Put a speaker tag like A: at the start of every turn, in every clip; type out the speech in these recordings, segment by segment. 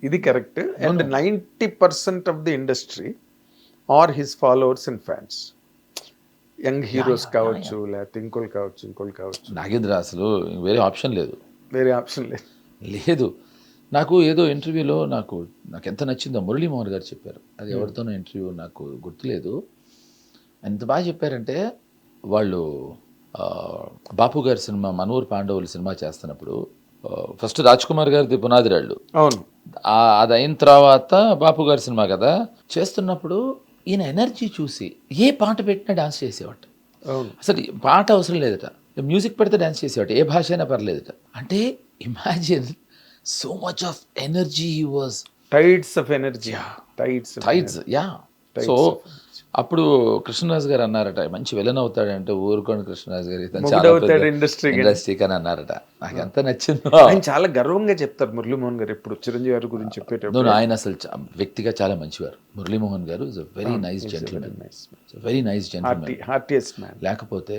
A: ఇది correct. And 90% of the industry are his followers and fans. Young heroes కావచ్చు, లేకపోతే ఇంకోళ్ళు కావచ్చు.
B: నాగేంద్ర అసలు వేరే ఆప్షన్ లేదు.
A: వేరే ఆప్షన్ లేదు.
B: లేదు. నాకు ఏదో ఇంటర్వ్యూలో నాకు ఎంత నచ్చిందో మురళీమోహన్ గారు చెప్పారు. అది ఎవరితోనో ఇంటర్వ్యూ, నాకు గుర్తులేదు. ఎంత బాగా చెప్పారంటే, వాళ్ళు బాపు గారి సినిమా మనూరు పాండవులు సినిమా చేస్తున్నప్పుడు ఫస్ట్ రాజ్ కుమార్ గారిది పునాది రాళ్ళు.
A: అవును.
B: అది అయిన తర్వాత బాపు గారి సినిమా కదా, చేస్తున్నప్పుడు ఈయన ఎనర్జీ చూసి ఏ పాట పెట్టినా డాన్స్ చేసేవాట. అసలు పాట అవసరం లేదట, మ్యూజిక్ పెడితే డాన్స్ చేసేవాట, ఏ భాష అయినా పర్లేదట. అంటే imagine so much of energy he was.
A: Tides of energy.
B: Tides, yeah. So అప్పుడు కృష్ణరాజు గారు అన్నారట, మంచి విలన్ అవుతాడంటే ఊరుకోండి కృష్ణరాజు గారు ఇండస్ట్రీ అని అన్నారట. నాకు ఎంత నచ్చిందో.
A: ఆయన చాలా గర్వంగా చెప్తారు మురళీమోహన్ గారు ఎప్పుడు చిరంజీవి గారి గురించి చెప్పేటప్పుడు.
B: ఆయన అసలు వ్యక్తిగా చాలా మంచివారు. మురళీమోహన్ గారు is a very nice gentlemen, very nice gentlemen. లేకపోతే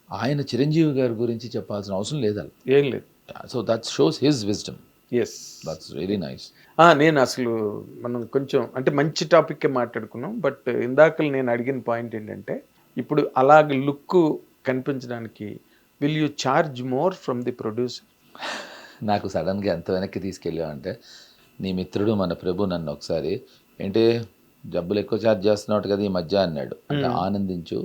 B: ఆయన చిరంజీవి గారి గురించి చెప్పాల్సిన అవసరం లేదు,
A: ఏం లేదు.
B: So that shows his wisdom.
A: Yes,
B: that's really nice.
A: నేను అసలు మనం కొంచెం అంటే మంచి టాపిక్కే మాట్లాడుకున్నాం. బట్ ఇందాక నేను అడిగిన పాయింట్ ఏంటంటే, ఇప్పుడు అలాగ లుక్ కనిపించడానికి will you charge more from the producer?
B: నాకు సడన్గా ఎంత వెనక్కి తీసుకెళ్ళామంటే, నీ మిత్రుడు మన ప్రభు నన్ను ఒకసారి, ఏంటి జబ్బులు ఎక్కువ ఛార్జ్ చేస్తున్నావు కదా ఈ మధ్య అన్నాడు. అంటే ఆనందించు,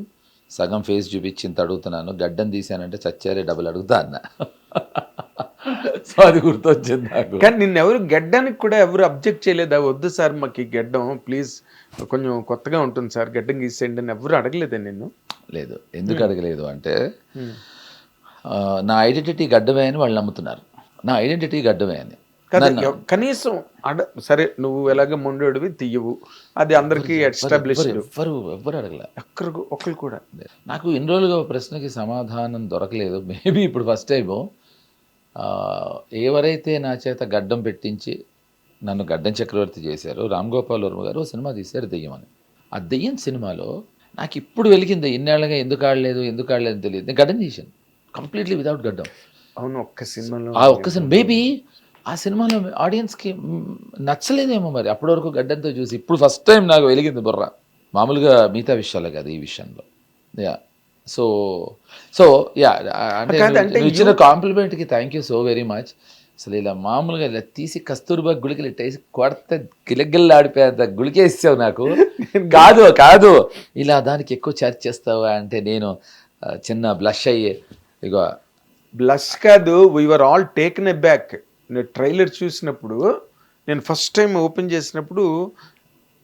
B: సగం ఫేస్ చూపించింత అడుగుతున్నాను, గడ్డం తీసానంటే చచ్చారే డబ్బులు అడుగుతా అన్న. సో అది గుర్తొచ్చింది నాకు.
A: కానీ నిన్నెవరు గడ్డానికి కూడా ఎవరు అబ్జెక్ట్ చేయలేదా? వద్దు సార్ మాకు ఈ గడ్డం ప్లీజ్ కొంచెం కొత్తగా ఉంటుంది సార్, గడ్డం గీసేయండి అని ఎవరు అడగలేదా నిన్ను?
B: లేదు. ఎందుకు అడగలేదు అంటే, నా ఐడెంటిటీ గడ్డమే అని వాళ్ళు నమ్ముతున్నారు. నా ఐడెంటిటీ గడ్డమే అని.
A: కనీసం సరే నువ్వు ఎలాగ మొండోడివి తీయవు, అది అందరికీ ఎస్టాబ్లిష్డ్.
B: ఎవ్వరు అడగలే,
A: ఒకరు కూడా.
B: నాకు ఇన్ని రోజులుగా ప్రశ్నకి సమాధానం దొరకలేదు. మేబీ ఇప్పుడు ఫస్ట్ టైము ఎవరైతే నా చేత గడ్డం పెట్టించి నన్ను గడ్డం చక్రవర్తి చేశారు, రామ్ గోపాల్ వర్మ గారు సినిమా తీశారు దెయ్యం అని. ఆ దెయ్యం సినిమాలో నాకు ఇప్పుడు వెలిగింది, ఇన్నేళ్ళగా ఎందుకు ఆడలేదు అని తెలియదు. నేను గడ్డం తీశాను కంప్లీట్లీ వితౌట్ గడ్డం.
A: అవును, ఒక్క సినిమాలో.
B: మేబీ ఆ సినిమాలో ఆడియన్స్కి నచ్చలేదేమో మరి, అప్పటి వరకు గడ్డంతో చూసి. ఇప్పుడు ఫస్ట్ టైం నాకు వెలిగింది బుర్ర. మామూలుగా మిగతా విషయాలు కదా ఈ విషయంలో. యా. సో యా, అంటే ఇచ్చిన కాంప్లిమెంట్కి thank you so very much. అసలు ఇలా మామూలుగా ఇలా తీసి కస్తూర్బా గుళికలు ఇట్టేసి కొడితే గిలగిల్లాడిపోయేంత గుళికేసావు నాకు. కాదు ఇలా దానికి ఎక్కువ చార్జ్ చేస్తావా అంటే నేను చిన్న బ్లష్ అయ్యే. ఇగో
A: బ్లష్ కాదు, we're all taken a back. నేను ట్రైలర్ చూసినప్పుడు, నేను ఫస్ట్ టైం ఓపెన్ చేసినప్పుడు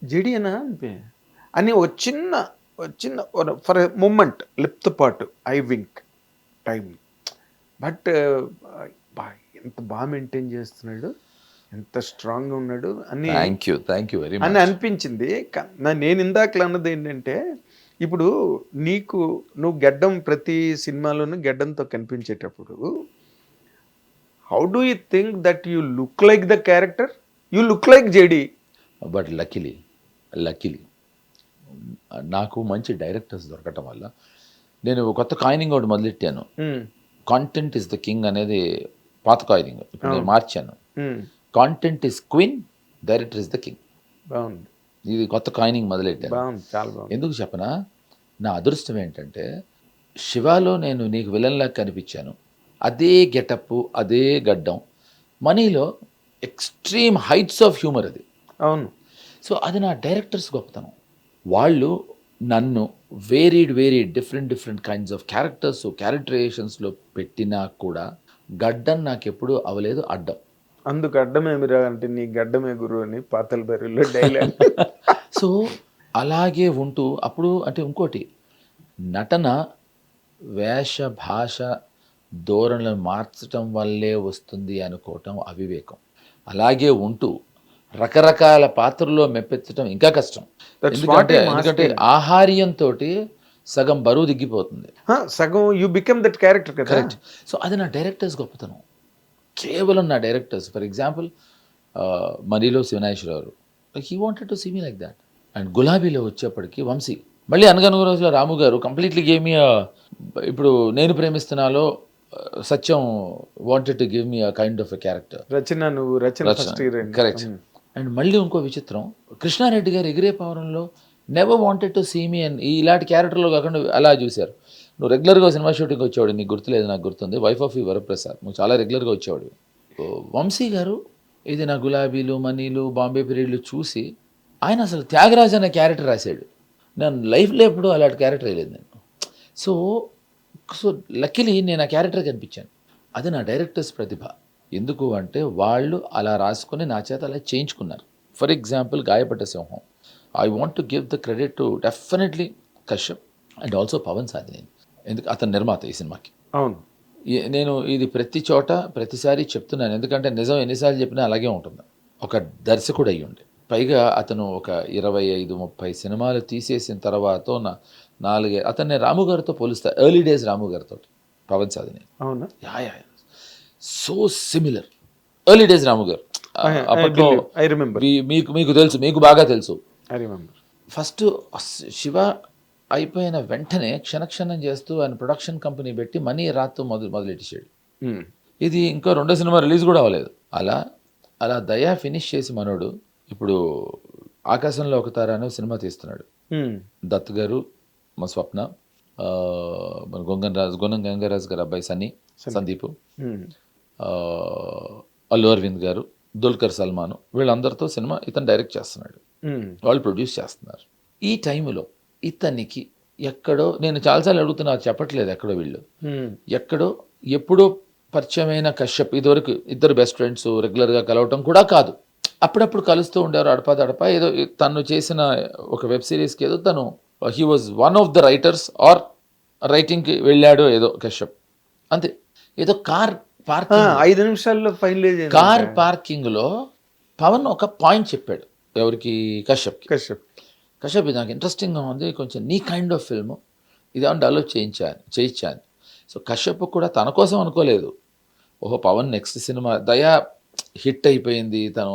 A: జడియనా అని ఒక చిన్న ఫర్ ఎ మూమెంట్ లిప్తో పాటు ఐ వింక్ టైం. బట్ ఎంత బాగా మెయింటైన్ చేస్తున్నాడు, ఎంత స్ట్రాంగ్గా ఉన్నాడు అని
B: థ్యాంక్ యూ వెరీ మచ్
A: అని అనిపించింది. నేను ఇందాకలు అన్నది ఏంటంటే, ఇప్పుడు నువ్వు గడ్డం ప్రతి సినిమాలోనూ గడ్డంతో కనిపించేటప్పుడు, how do you think that you look like the character? You look like JD.
B: But luckily నాకు మంచి డైరెక్టర్స్ దొరకటం వల్ల నేను కొత్త కాయినింగ్ ఒకటి మొదలెట్టాను. కాంటెంట్ ఇస్ ద కింగ్ అనేది పాత కాయినింగ్, ఇప్పుడు నేను మార్చాను. Content is queen, director is the king.
A: బాగుంది.
B: ఇది కొత్త కాయినింగ్ మొదలెట్టాను.
A: చాలా బాగుంది.
B: ఎందుకు చెప్పనా, నా అదృష్టం ఏంటంటే శివాలో నేను నీకు విలన్లాగా కనిపించాను, అదే గెటప్ అదే గడ్డం. మనీలో ఎక్స్ట్రీమ్ హైట్స్ ఆఫ్ హ్యూమర్ అది.
A: అవును.
B: సో అది నా డైరెక్టర్స్ గొప్పతనం. వాళ్ళు నన్ను వేరీడ్ డిఫరెంట్ కైండ్స్ ఆఫ్ క్యారెక్టరైజేషన్స్లో పెట్టినా కూడా గడ్డం నాకు ఎప్పుడు అవ్వలేదు అడ్డం.
A: అందుకు అడ్డమేమిరా అంటే నీ గడ్డమే గురువు అని పాతల బరిలో డైలాగ్.
B: సో అలాగే ఉంటూ అప్పుడు అంటే ఇంకోటి, నటన వేష భాష ధోరణులను మార్చడం వల్లే వస్తుంది అనుకోవటం అవివేకం. అలాగే ఉంటూ రకరకాల పాత్రల్లో మెప్పించడం ఇంకా కష్టం. ఎందుకంటే ఆహార్యంతో సగం బరువు దిగిపోతుంది,
A: సగం you become that character.
B: Correct. So అది నా డైరెక్టర్స్ గొప్పతనం, కేవలం నా డైరెక్టర్స్. ఫర్ ఎగ్జాంపుల్ మనీలో Siva Nageswara Rao, he wanted to see me like that. And గులాబీలో వచ్చేప్పటికి వంశీ, మళ్ళీ అనగనగ రోజుల రాము గారు కంప్లీట్లీ గేమ్. ఇప్పుడు నేను ప్రేమిస్తున్నాలో సత్యం wanted to give me a kind of a character.
A: నువ్వు రచన ఫస్ట్ హీరోయిన్.
B: కరెక్ట్. అండ్ మళ్ళీ ఇంకో విచిత్రం, కృష్ణారెడ్డి గారు ఎగిరే పవనంలో never wanted to see me అని ఇలాంటి క్యారెక్టర్లో కాకుండా అలా చూశారు. నువ్వు రెగ్యులర్గా సినిమా షూటింగ్ వచ్చేవాడు, నీకు గుర్తులేదు, నాకు గుర్తుంది, వైఫ్ ఆఫ్ వరప్రసాద్, నువ్వు చాలా రెగ్యులర్గా వచ్చేవాడు. వంశీ గారు ఇది నా గులాబీలు, మనీలు, బాంబే పీరియడ్లు చూసి ఆయన అసలు త్యాగరాజ్ అనే క్యారెక్టర్ రాశాడు. నేను లైఫ్లో ఎప్పుడు అలాంటి క్యారెక్టర్ వేయలేదు నేను. సో సో లక్కీలీ నేను ఆ క్యారెక్టర్ కనిపించాను. అది నా డైరెక్టర్స్ ప్రతిభ. ఎందుకు అంటే వాళ్ళు అలా రాసుకొని నా చేత అలా చేయించుకున్నారు. ఫర్ ఎగ్జాంపుల్ గాయపడ్డ సింహం, I want to give the credit to definitely Kashyap and also Pawan Sadhineni. ఎందుకు అతను నిర్మాత ఈ సినిమాకి.
A: అవును,
B: నేను ఇది ప్రతి చోట ప్రతిసారి చెప్తున్నాను, ఎందుకంటే నిజం ఎన్నిసార్లు చెప్పినా అలాగే ఉంటుంది. ఒక దర్శకుడు అయ్యి ఉండే, పైగా అతను ఒక 25-30 సినిమాలు తీసేసిన తర్వాత అతన్ని రాము గారితో పోలుస్తా, ఎర్లీ డేస్ రాము గారితో పవన్ సాధినేని.
A: అవునా?
B: Yeah so similar. Early days Ramu గారు అప్పట్లో
A: ఐ రిమెంబర్.
B: మీకు తెలుసు, మీకు బాగా తెలుసు.
A: I remember.
B: ఫస్ట్ శివ అయిపోయిన వెంటనే క్షణక్షణం చేస్తూ ఆయన ప్రొడక్షన్ కంపెనీ పెట్టి మనీ రాత్తు మొదలెట్టేసాడు. ఇది ఇంకా 2వ సినిమా రిలీజ్ కూడా అవ్వలేదు. అలా దయా ఫినిష్ చేసి మనోడు ఇప్పుడు ఆకాశంలో ఒక తార అనే సినిమా తీస్తున్నాడు. దత్ గారు, మా స్వప్న, మన గొంగన్ గంగరాజ్ గారు అబ్బాయి సందీప్, అల్లు అరవింద్ గారు, దుల్కర్ సల్మాన్, వీళ్ళందరితో సినిమా ఇతను డైరెక్ట్ చేస్తున్నాడు, వాళ్ళు ప్రొడ్యూస్ చేస్తున్నారు. ఈ టైంలో ఇతనికి ఎక్కడో, నేను చాలాసార్లు అడుగుతున్నా, చెప్పట్లేదు ఎక్కడో, వీళ్ళు ఎక్కడో ఎప్పుడో పరిచయమైన కశ్యప్, ఇదివరకు ఇద్దరు బెస్ట్ ఫ్రెండ్స్, రెగ్యులర్గా కలవటం కూడా కాదు, అప్పుడప్పుడు కలుస్తూ ఉండేవారు అడపా ఏదో తను చేసిన ఒక వెబ్ సిరీస్కి ఏదో తను he was one of the writers or రైటింగ్కి వెళ్ళాడు ఏదో కశ్యప్, అంతే. ఏదో కార్ పార్కింగ్
A: 5 నిమిషాల్లో ఫైనలైజ్
B: కార్ పార్కింగ్లో పవన్ ఒక పాయింట్ చెప్పాడు, ఎవరికి? కశ్యప్ ఇది నాకు ఇంట్రెస్టింగ్గా ఉంది, కొంచెం నీ కైండ్ ఆఫ్ ఫిల్మ్ ఇది ఏమన్నా డెవలప్ చేయించాను. సో కశ్యప్ కూడా తన కోసం అనుకోలేదు, ఓహో పవన్ నెక్స్ట్ సినిమా దయా హిట్ అయిపోయింది, తను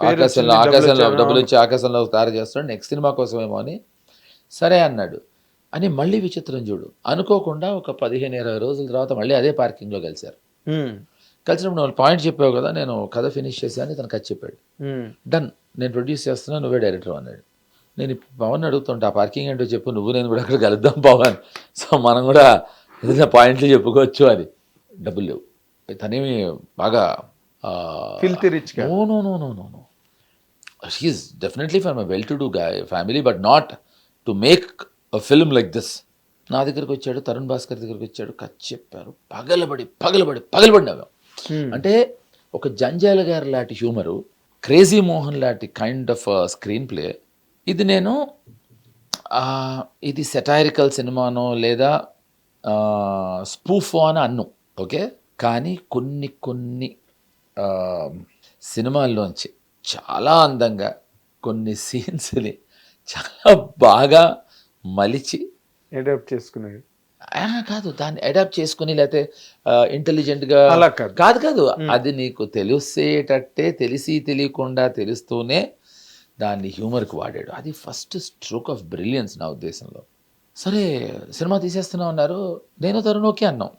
B: ఆకాశంలో డబ్బులు ఇచ్చి ఆకాశంలో తయారు చేస్తున్నాడు, నెక్స్ట్ సినిమా కోసమేమో అని సరే అన్నాడు. అని మళ్ళీ విచిత్రం చూడు, అనుకోకుండా ఒక 15-20 రోజుల తర్వాత మళ్ళీ అదే పార్కింగ్లో కలిశారు. కలిసినప్పుడు వాళ్ళు పాయింట్ చెప్పావు కదా, నేను కథ ఫినిష్ చేశాను, తను కథ చెప్పాడు, డన్, నేను ప్రొడ్యూస్ చేస్తున్నా, నువ్వే డైరెక్టర్ అన్నాడు. నేను పవన్ అడుగుతుంటా, ఆ పార్కింగ్ ఏంటో చెప్పు, నువ్వు నేను కూడా అక్కడ కలుద్దాం పవన్, సో మనం కూడా ఏదైనా పాయింట్లు చెప్పుకోవచ్చు అని. డబ్బులు లేవు, తనేమి బాగా no he's definitely from a well to do family, but not to make a film like this. నా దగ్గరికి వచ్చాడు, తరుణ్ భాస్కర్ దగ్గరికి వచ్చాడు, కథ చెప్పారు, పగలబడి నవ్వాం. అంటే ఒక జంజాల గారి లాంటి హ్యూమరు, క్రేజీ మోహన్ లాంటి కైండ్ ఆఫ్ స్క్రీన్ ప్లే. ఇది నేను ఇది సెటైరికల్ సినిమానో లేదా స్పూఫో అని అన్ను, ఓకే, కానీ కొన్ని సినిమాల్లోంచి చాలా అందంగా కొన్ని సీన్స్ని చాలా బాగా మలిచి
A: అడాప్ట్ చేసుకున్నాడు.
B: కాదు, దాన్ని అడాప్ట్ చేసుకుని లేకపోతే ఇంటెలిజెంట్గా కాదు, అది నీకు తెలిసేటట్టే, తెలిసి తెలియకుండా తెలుస్తూనే దాన్ని హ్యూమర్కి వాడాడు. అది ఫస్ట్ స్ట్రోక్ ఆఫ్ బ్రిలియన్స్ నా ఉద్దేశంలో. సరే సినిమా తీసేస్తున్నా అన్నారు, నేను తరుణ్ ఓకే అన్నాం.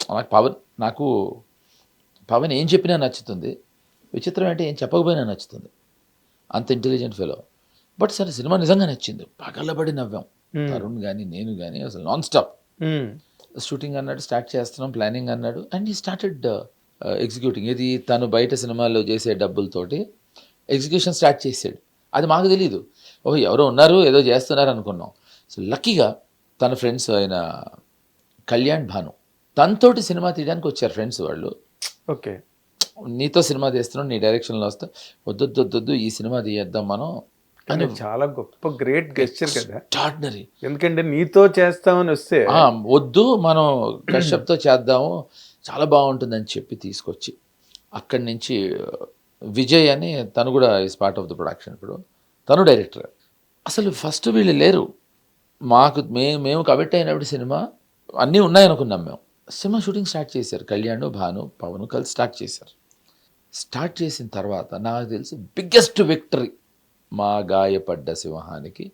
B: నాకు పవన్ ఏం చెప్పినా నచ్చుతుంది, విచిత్రం అంటే ఏం చెప్పకపోయినా నచ్చుతుంది, అంత ఇంటెలిజెంట్ ఫెలో. బట్ సరే సినిమా నిజంగా నచ్చింది, పగలబడి నవ్వాం, తరుణ్ కానీ నేను కానీ, అసలు నాన్ స్టాప్. షూటింగ్ అన్నాడు, స్టార్ట్ చేస్తున్నాం, ప్లానింగ్ అన్నాడు, అండ్ ఈ స్టార్టెడ్ ఎగ్జిక్యూటింగ్. ఇది తను బయట సినిమాల్లో చేసే డబ్బులతోటి ఎగ్జిక్యూషన్ స్టార్ట్ చేసాడు. అది మాకు తెలీదు, ఓహో ఎవరో ఉన్నారు ఏదో చేస్తున్నారు అనుకున్నాం. సో లక్కీగా తన ఫ్రెండ్స్ అయిన కళ్యాణ్ భాను, తనతోటి సినిమా తీయడానికి వచ్చారు ఫ్రెండ్స్ వాళ్ళు.
A: ఓకే,
B: నీతో సినిమా తీస్తున్నాం, నీ డైరెక్షన్లో వస్తే వద్దు ఈ సినిమా తీయేద్దాం మనం
A: అని. చాలా గొప్ప గ్రేట్ గెస్చర్ కదా,
B: ఎక్స్ట్రాడినరీ.
A: ఎందుకంటే నీతో చేస్తామని వస్తే
B: వద్దు మనం కశ్యప్తో చేద్దాము, చాలా బాగుంటుందని చెప్పి తీసుకొచ్చి అక్కడి నుంచి విజయ్ అని తను కూడా is part of the production, ఇప్పుడు తను డైరెక్టర్. అసలు ఫస్ట్ వీళ్ళు లేరు, మేము కమిట్ అయినప్పుడు సినిమా అన్నీ ఉన్నాయనుకున్నాం. మేము సినిమా షూటింగ్ స్టార్ట్ చేశారు, కళ్యాణ్, భాను, పవన్ కలిసి స్టార్ట్ చేశారు. స్టార్ట్ చేసిన తర్వాత నాకు తెలిసి బిగ్గెస్ట్ విక్టరీ మా గాయపడ్డ సింహానికి,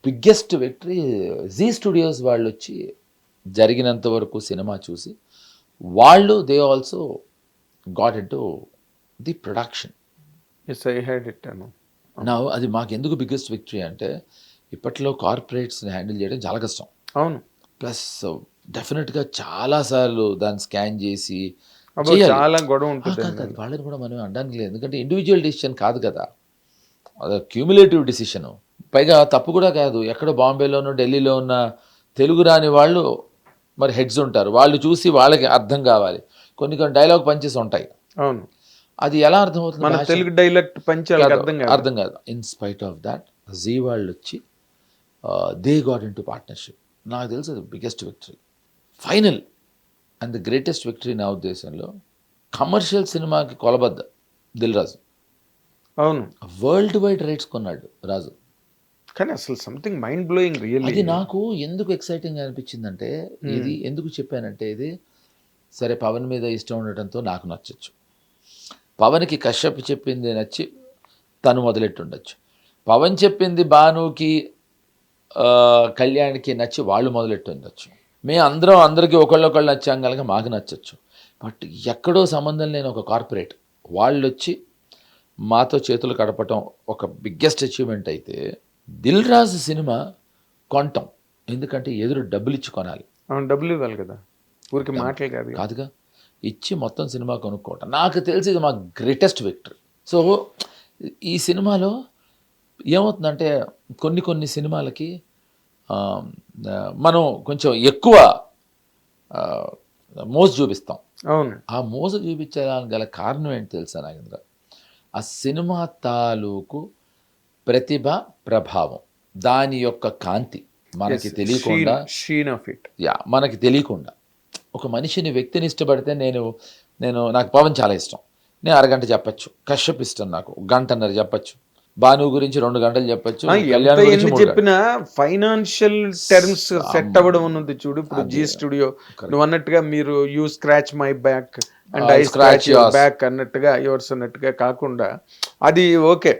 B: బిగ్గెస్ట్ విక్టరీ జీ స్టూడియోస్ వాళ్ళు వచ్చి జరిగినంత వరకు సినిమా చూసి వాళ్ళు they also got into the production.
A: Yes I had it అను.
B: నా అది మాకు ఎందుకు బిగ్గెస్ట్ విక్టరీ అంటే ఇప్పట్లో కార్పొరేట్స్ని హ్యాండిల్ చేయడం చాలా కష్టం.
A: అవును.
B: ప్లస్ డెఫినెట్గా చాలాసార్లు దాన్ని స్కాన్ చేసి
A: అబ్బో,
B: చేయాలి.
A: చాలా గొడవ
B: కాదు,
A: ఉంటుంది.
B: వాళ్ళని కూడా మనం అనడానికి లేదు, ఎందుకంటే ఇండివిజువల్ డెసిషన్ కాదు కదా, అది క్యూములేటివ్ డెసిషను. పైగా తప్పు కూడా కాదు, ఎక్కడో బాంబేలోనో ఢిల్లీలో ఉన్న తెలుగు రాని వాళ్ళు మరి హెడ్స్ ఉంటారు, వాళ్ళు చూసి వాళ్ళకి అర్థం కావాలి. కొన్ని కొన్ని డైలాగ్ పంచెస్ ఉంటాయి,
A: అవును.
B: అది ఎలా అర్థమవుతుంది
A: మన
B: భాష?
A: తెలుగు డైలెక్ట్ పంచాలకు
B: కాదు,
A: అర్థం కాదు.
B: అర్థం కాదు. In spite of that Zee వాళ్ళు వచ్చి they got into partnership. నాకు తెలుసు అది biggest victory, final and the greatest victory నా ఉద్దేశంలో. కమర్షియల్ సినిమాకి కొలబద్ద దిల్ రాజు,
A: అవును.
B: వరల్డ్ వైడ్ రైట్స్ కొన్నాడు రాజు.
A: కానీ అసలు సంథింగ్ మైండ్ బ్లోయింగ్ రియల్లీ.
B: అది నాకు ఎందుకు ఎక్సైటింగ్ అనిపించిందంటే, ఇది ఎందుకు చెప్పానంటే, ఇది సరే పవన్ మీద ఇష్టం ఉండటంతో నాకు నచ్చచ్చు, పవన్కి కశ్యప్ చెప్పింది నచ్చి తను మొదలెట్టి ఉండొచ్చు, పవన్ చెప్పింది భానుకి కళ్యాణ్కి నచ్చి వాళ్ళు మొదలెట్టి ఉండొచ్చు, మేము అందరికీ ఒకళ్ళొకళ్ళు నచ్చాం కనుక మాకు నచ్చచ్చు. బట్ ఎక్కడో సంబంధం లేని ఒక కార్పొరేట్ వాళ్ళు వచ్చి మాతో చేతులు కడపటం ఒక బిగ్గెస్ట్ అచీవ్మెంట్ అయితే, దిల్ రాజు సినిమా కొంటాం, ఎందుకంటే ఎదురు డబ్బులు ఇచ్చి కొనాలి.
A: అవును, డబ్బులు ఇవ్వాలి కదా, ఊరికి మాటలు కాదు.
B: కాదుగా, ఇచ్చి మొత్తం సినిమా కొనుక్కోవటం నాకు తెలిసి ఇది మా గ్రేటెస్ట్ విక్టరీ. సో ఈ సినిమాలో ఏమవుతుందంటే, కొన్ని సినిమాలకి మనం కొంచెం ఎక్కువ మోజు చూపిస్తాం.
A: అవును.
B: ఆ మోజు చూపించడానికి గల కారణం ఏంటి తెలుసా నాగేంద్ర? ఆ సినిమా తాలూకు ప్రతిభ, ప్రభావం, దాని యొక్క కాంతి మనకి తెలియకుండా,
A: షీన్ ఆఫ్ ఇట్.
B: మనకి తెలియకుండా ఒక మనిషిని, వ్యక్తిని ఇష్టపడితే నాకు పవన్ చాలా ఇష్టం, నేను అరగంట చెప్పచ్చు. కశ్యప్ ఇష్టం నాకు గంటన్నర చెప్పచ్చు. భాను గురించి 2 గంటలు చెప్పచ్చు. కళ్యాణ్ గురించి 3 గంటలు.
A: చెప్పిన ఫైనాన్షియల్ టర్మ్స్ సెట్ అవ్వడం ఉన్నది చూడు. ఇప్పుడు జీ స్టూడియో నువ్వు అన్నట్టుగా మీరు you scratch my back and I scratch your back అన్నట్టుగా, యువర్స్ అన్నట్టుగా కాకుండా, అది ఓకే,